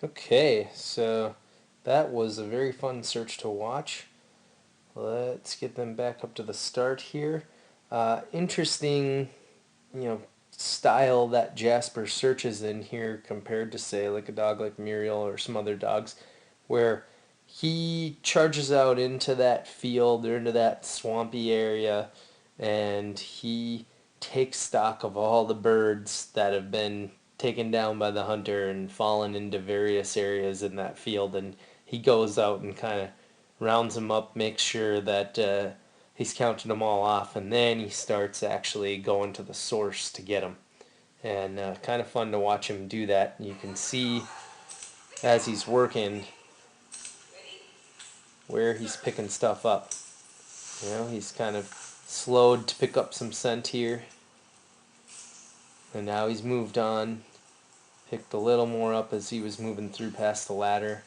Okay, so that was a very fun search to watch. Let's get them back up to the start here. Interesting, you know, style that Jasper searches in here compared to, say, like a dog like Muriel or some other dogs, where he charges out into that field or into that swampy area and he takes stock of all the birds that have been taken down by the hunter and fallen into various areas in that field, and he goes out and kind of rounds them up, makes sure that he's counted them all off, and then he starts actually going to the source to get them. And kind of fun to watch him do that. You can see as he's working where he's picking stuff up. He's kind of slowed to pick up some scent here, and now he's moved on, picked a little more up as he was moving through past the ladder.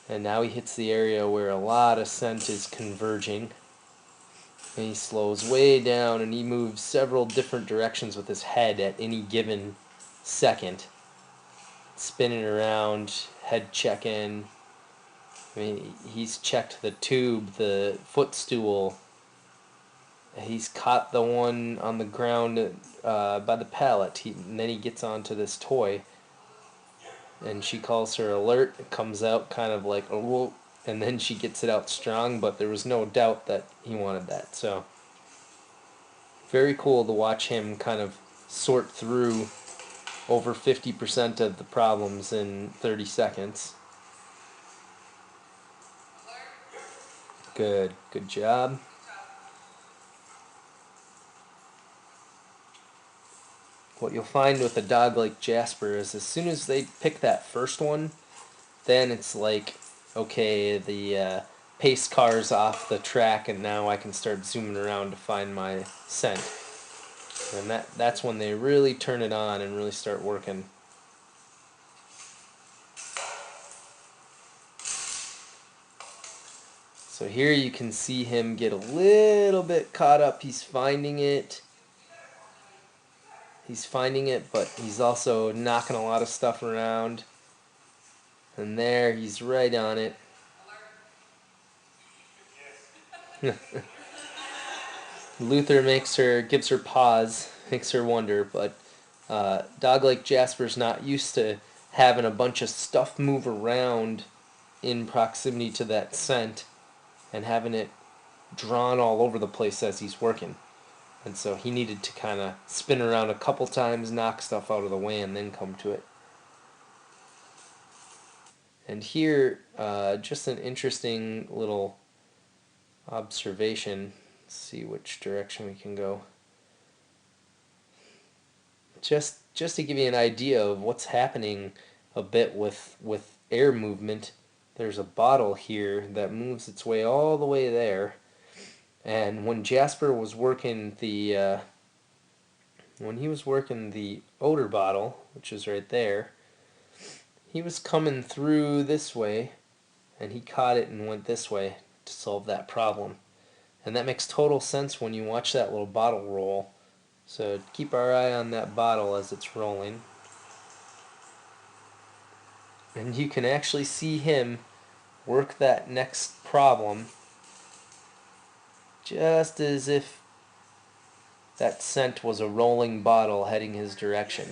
And now he hits the area where a lot of scent is converging. And he slows way down and he moves several different directions with his head at any given second. Spinning around, head checking. I mean, he's checked the tube, the footstool. He's caught the one on the ground by the pallet. And then he gets onto this toy. And she calls her alert. It comes out kind of like, oh, whoa. And then she gets it out strong, but there was no doubt that he wanted that. So, very cool to watch him kind of sort through over 50% of the problems in 30 seconds. Good job. What you'll find with a dog like Jasper is as soon as they pick that first one, then it's like, okay, the pace car's off the track and now I can start zooming around to find my scent. And that's when they really turn it on and really start working. So here you can see him get a little bit caught up. He's finding it. But he's also knocking a lot of stuff around. And there, he's right on it. Luther gives her pause, makes her wonder, but dog like Jasper's not used to having a bunch of stuff move around in proximity to that scent and having it drawn all over the place as he's working. And so he needed to kind of spin around a couple times, knock stuff out of the way, and then come to it. And here, just an interesting little observation. Let's see which direction we can go. Just to give you an idea of what's happening a bit with air movement, there's a bottle here that moves its way all the way there. And when Jasper was working the odor bottle, which is right there, he was coming through this way, and he caught it and went this way to solve that problem. And that makes total sense when you watch that little bottle roll. So keep our eye on that bottle as it's rolling. And you can actually see him work that next problem just as if that scent was a rolling bottle heading his direction.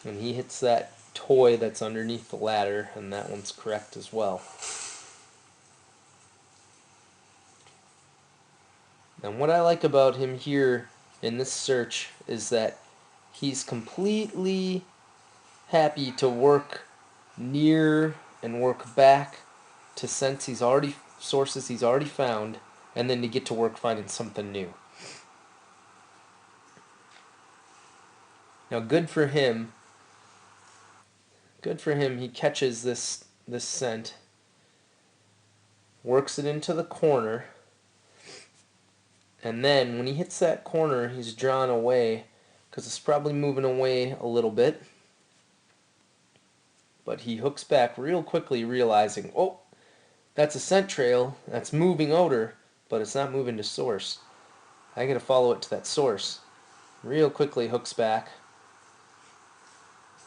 And he hits that toy that's underneath the ladder, and that one's correct as well. And what I like about him here in this search is that he's completely happy to work near and work back to sources he's already found, and then to get to work finding something new. Now, good for him. He catches this scent, works it into the corner, and then when he hits that corner, he's drawn away because it's probably moving away a little bit. But he hooks back real quickly, realizing, oh, that's a scent trail, that's moving odor, but it's not moving to source. I gotta follow it to that source. Real quickly hooks back,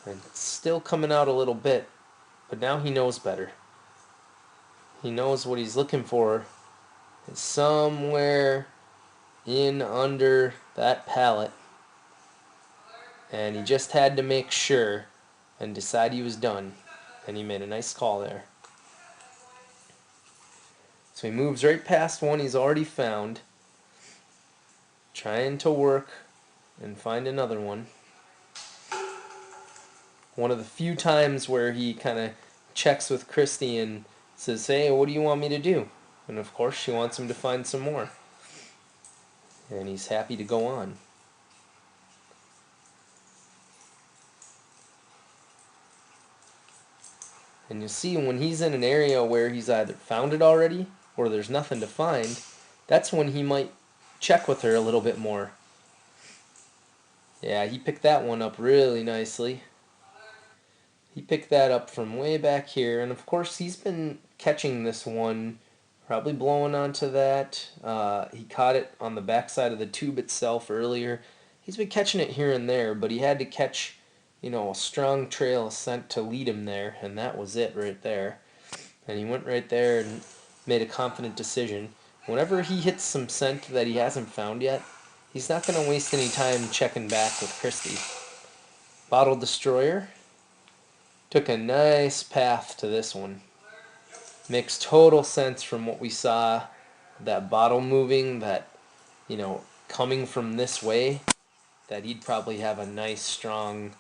And it's still coming out a little bit, but now he knows better. He knows what he's looking for is somewhere in under that pallet, and he just had to make sure and decide he was done, and he made a nice call there. So he moves right past one he's already found, trying to work and find another one. One of the few times where he kind of checks with Christy and says, hey, what do you want me to do? And of course she wants him to find some more. And he's happy to go on. And you'll see when he's in an area where he's either found it already or there's nothing to find, that's when he might check with her a little bit more. Yeah, he picked that one up really nicely. He picked that up from way back here, and of course he's been catching this one, probably blowing onto that. He caught it on the backside of the tube itself earlier. He's been catching it here and there, but he had to catch, a strong trail of scent to lead him there, and that was it right there. And he went right there and made a confident decision. Whenever he hits some scent that he hasn't found yet, he's not going to waste any time checking back with Christy. Bottle Destroyer took a nice path to this one. Makes total sense from what we saw. That bottle moving, that, coming from this way, that he'd probably have a nice strong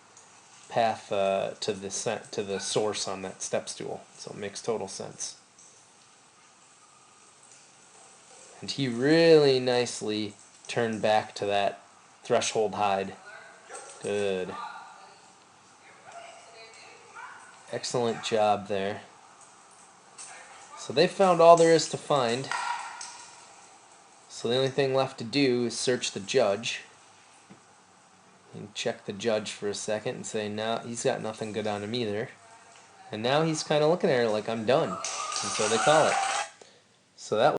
path to the source on that step stool. So it makes total sense. And he really nicely turned back to that threshold hide. Good. Excellent job there. So they found all there is to find. So the only thing left to do is search the judge. And check the judge for a second and say, no, he's got nothing good on him either. And now he's kind of looking at her like, I'm done. And so they call it. So that